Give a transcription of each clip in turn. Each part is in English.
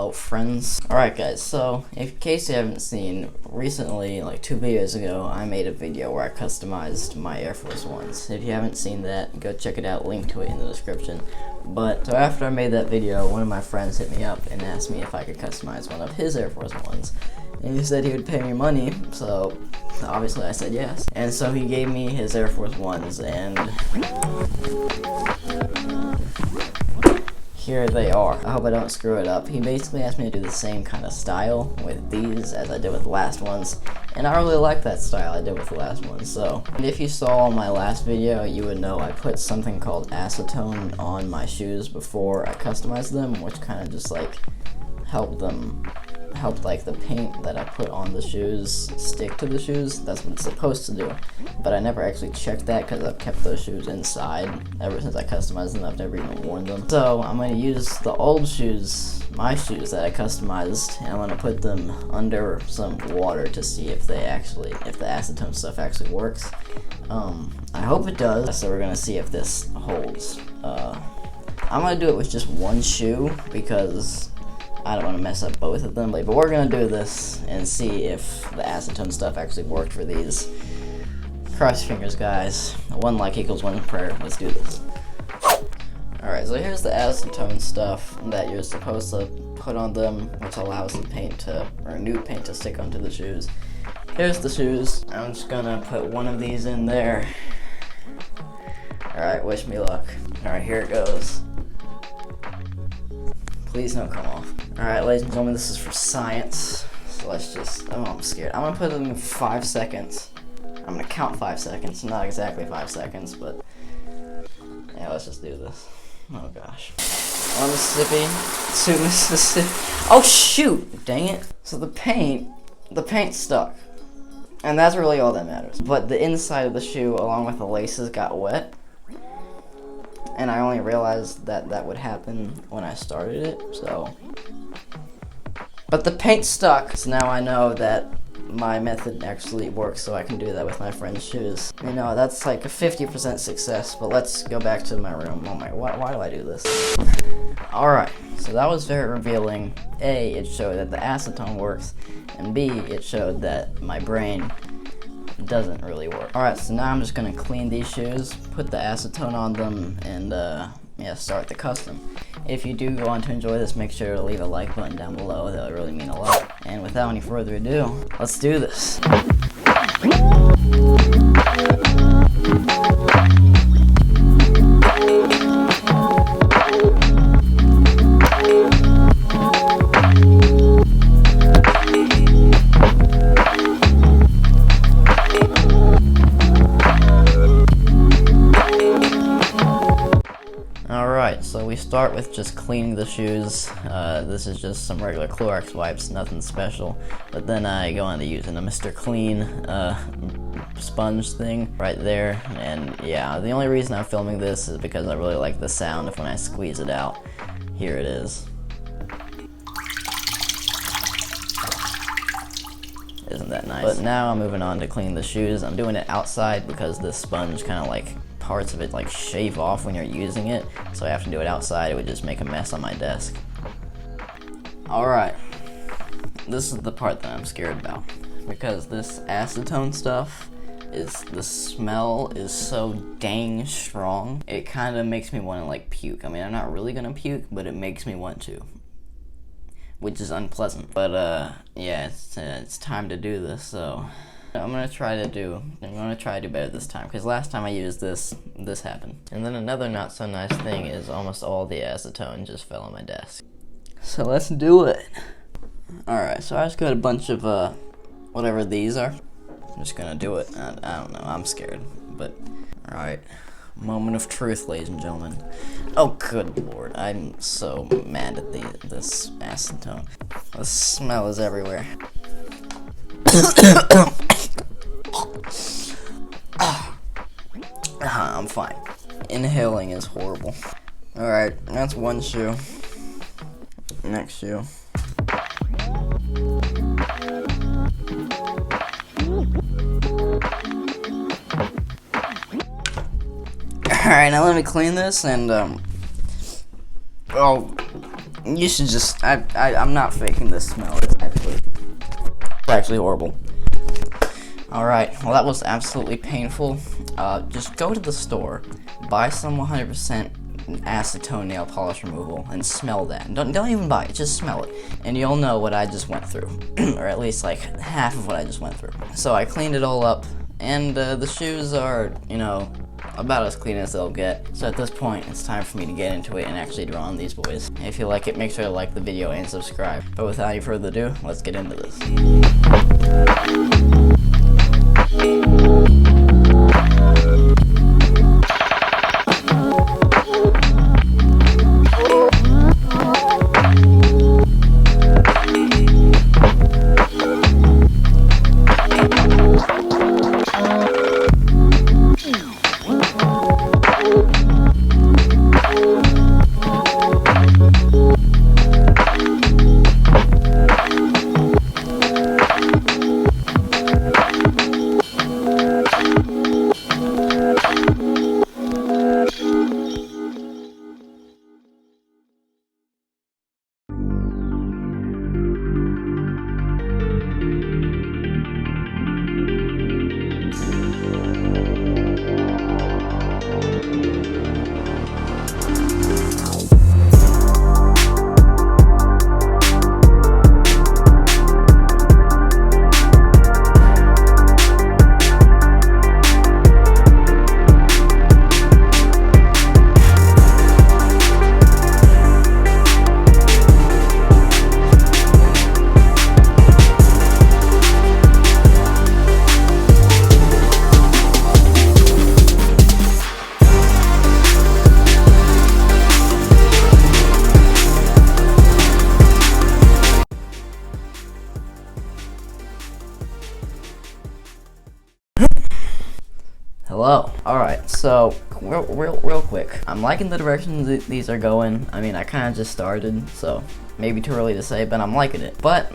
Hello friends. Alright guys, so in case you haven't seen, recently, like 2 videos ago, I made a video where I customized my Air Force 1's. If you haven't seen that, go check it out, link to it in the description. But, so after I made that video, one of my friends hit me up and asked me if I could customize one of his Air Force 1's. And he said he would pay me money, so obviously I said yes. And so he gave me his Air Force 1's, and here they are. I hope I don't screw it up. He basically asked me to do the same kind of style with these as I did with the last ones, and I really like that style I did with the last one. So, and if you saw my last video, you would know I put something called acetone on my shoes before I customized them, which kind of just like helped like the paint that I put on the shoes stick to the shoes. That's what it's supposed to do. But I never actually checked that because I've kept those shoes inside ever since I customized them. I've never even worn them. So I'm going to use the old shoes, my shoes that I customized, and I'm going to put them under some water to see if the acetone stuff actually works. I hope it does. So we're going to see if this holds. I'm going to do it with just one shoe because I don't want to mess up both of them, but we're going to do this and see if the acetone stuff actually worked for these. Cross your fingers, guys. 1 like equals 1 prayer. Let's do this. Alright, so here's the acetone stuff that you're supposed to put on them, which allows the paint to, or new paint to stick onto the shoes. Here's the shoes. I'm just going to put one of these in there. Alright, wish me luck. Alright, here it goes. Please don't come off. Alright, ladies and gentlemen, this is for science. So let's just, oh, I'm scared. I'm gonna put it in 5 seconds. I'm gonna count 5 seconds. Not exactly 5 seconds, but yeah, let's just do this. Oh gosh. 1 Mississippi, 2 Mississippi. Oh shoot! Dang it. So the paint stuck. And that's really all that matters. But the inside of the shoe, along with the laces, got wet. And I only realized that that would happen when I started it, so. But the paint stuck, so now I know that my method actually works, so I can do that with my friend's shoes. You know, that's like a 50% success, but let's go back to my room. Oh my, why do I do this? Alright, so that was very revealing. A, it showed that the acetone works, and B, it showed that my brain doesn't really work. Alright, so now I'm just gonna clean these shoes, put the acetone on them, and yeah, start the custom. If you do go on to enjoy this, make sure to leave a like button down below. That would really mean a lot. And without any further ado, let's do this. Alright, so we start with just cleaning the shoes. This is just some regular Clorox wipes, nothing special. But then I go on to using a Mr. Clean sponge thing right there. And yeah, the only reason I'm filming this is because I really like the sound of when I squeeze it out. Here it is. Isn't that nice? But now I'm moving on to clean the shoes. I'm doing it outside because this sponge kind of like parts of it like shave off when you're using it, so I have to do it outside. It would just make a mess on my desk. Alright, this is the part that I'm scared about, because this acetone stuff the smell is so dang strong, it kind of makes me want to like puke. I mean, I'm not really gonna puke, but it makes me want to, which is unpleasant. But yeah, it's time to do this, so I'm gonna try to do better this time, because last time I used this happened. And then another not so nice thing is almost all the acetone just fell on my desk. So let's do it. Alright, so I just got a bunch of whatever these are. I'm just gonna do it. I don't know, I'm scared, but alright. Moment of truth, ladies and gentlemen. Oh good lord, I'm so mad at this acetone. The smell is everywhere. I'm fine. Inhaling is horrible. Alright, that's one shoe. Next shoe. Alright, now let me clean this and oh You should just, I'm not faking this smell. It's actually horrible. Alright, well that was absolutely painful. Just go to the store, buy some 100% acetone nail polish removal, and smell that. Don't even buy it, just smell it. And you'll know what I just went through. Or at least like half of what I just went through. So I cleaned it all up, and the shoes are, you know, about as clean as they'll get. So at this point, it's time for me to get into it and actually draw on these boys. If you like it, make sure to like the video and subscribe. But without any further ado, let's get into this. Hello. Alright, so real quick. I'm liking the direction these are going. I mean, I kind of just started, so maybe too early to say, but I'm liking it. But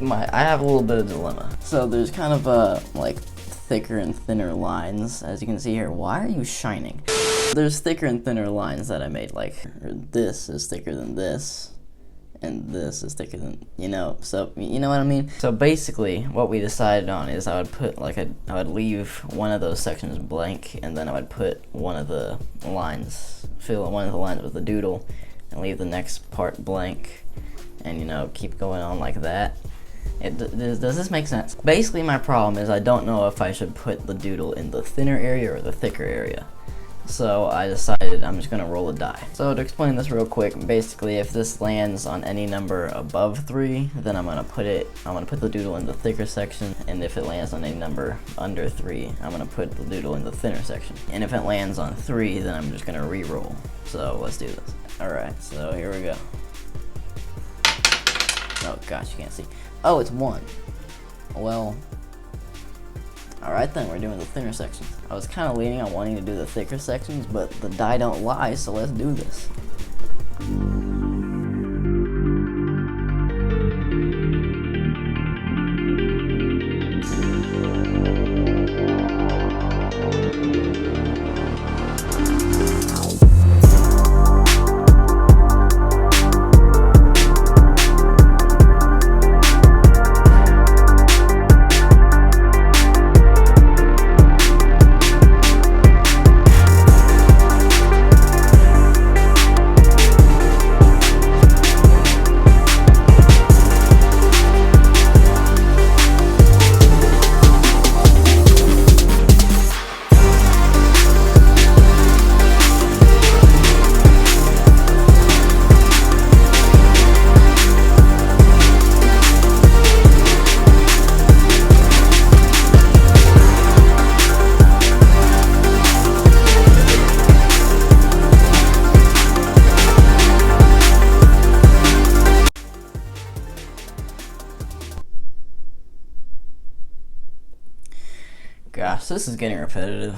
I have a little bit of dilemma. So there's kind of like thicker and thinner lines, as you can see here. Why are you shining? There's thicker and thinner lines that I made, like this is thicker than this. And this is thicker than, you know, so, you know what I mean? So basically, what we decided on is I would put, like, I would leave one of those sections blank, and then I would put one of the lines, fill one of the lines with a doodle, and leave the next part blank, and, you know, keep going on like that. Does this make sense? Basically, my problem is I don't know if I should put the doodle in the thinner area or the thicker area. So I decided I'm just gonna roll a die. So to explain this real quick, basically if this lands on any number above 3, then I'm gonna put the doodle in the thicker section, and if it lands on any number under 3, I'm gonna put the doodle in the thinner section. And if it lands on 3, then I'm just gonna re-roll. So let's do this. Alright, so here we go. Oh gosh, you can't see. Oh, it's 1. Well, alright then, we're doing the thinner sections. I was kind of leaning on wanting to do the thicker sections, but the die don't lie, so let's do this. Gosh, this is getting repetitive.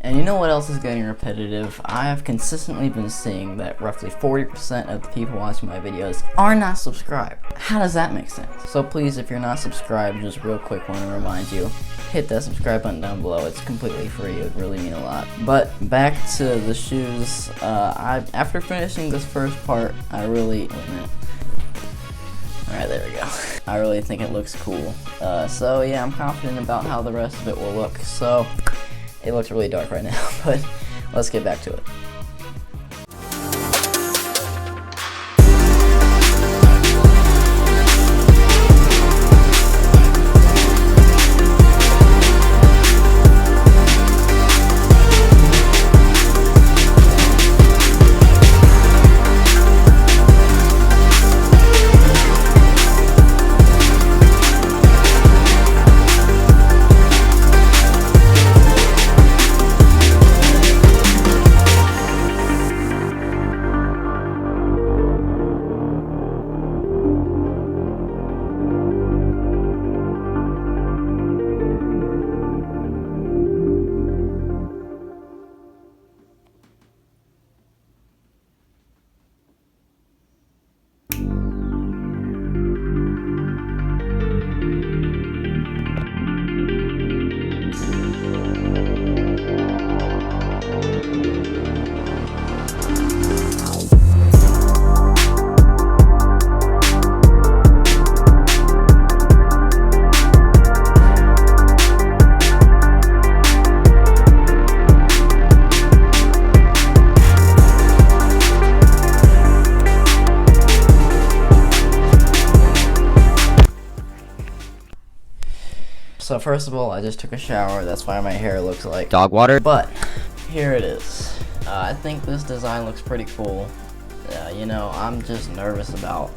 And you know what else is getting repetitive? I have consistently been seeing that roughly 40% of the people watching my videos are not subscribed. How does that make sense? So please, if you're not subscribed, just real quick want to remind you, hit that subscribe button down below. It's completely free. It would really mean a lot. But back to the shoes. After finishing this first part, I really... Wait a minute. Alright, there we go. I really think it looks cool. So yeah, I'm confident about how the rest of it will look. So... It looks really dark right now, but let's get back to it. So first of all, I just took a shower. That's why my hair looks like dog water. But here it is. I think this design looks pretty cool. You know, I'm just nervous about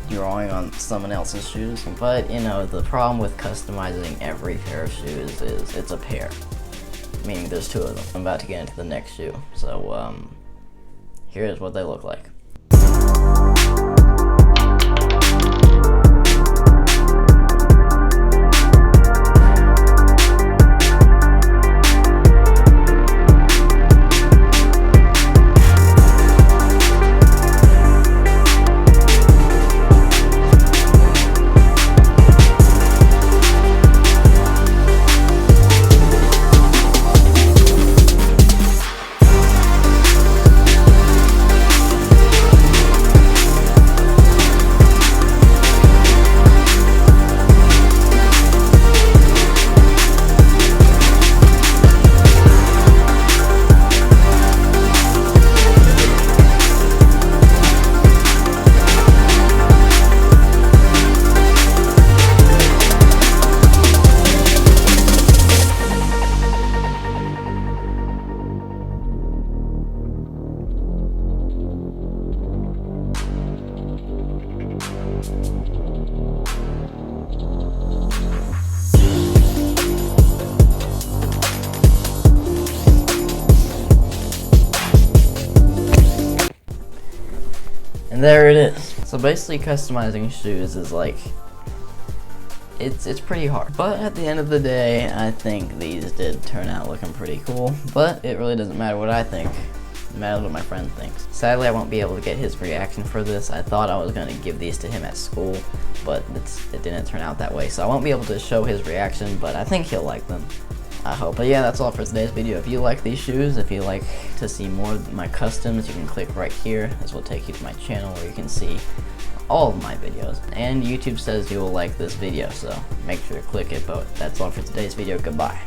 drawing on someone else's shoes. But you know, the problem with customizing every pair of shoes is it's a pair. Meaning there's two of them. I'm about to get into the next shoe. So here's what they look like. And there it is. So basically customizing shoes is like, it's pretty hard. But at the end of the day, I think these did turn out looking pretty cool. But it really doesn't matter what I think. It matters what my friend thinks. Sadly, I won't be able to get his reaction for this. I thought I was gonna give these to him at school, but it didn't turn out that way. So I won't be able to show his reaction, but I think he'll like them. I hope. But yeah, that's all for today's video. If you like these shoes, if you like to see more of my customs, you can click right here. This will take you to my channel where you can see all of my videos. And YouTube says you will like this video, so make sure to click it. But that's all for today's video. Goodbye.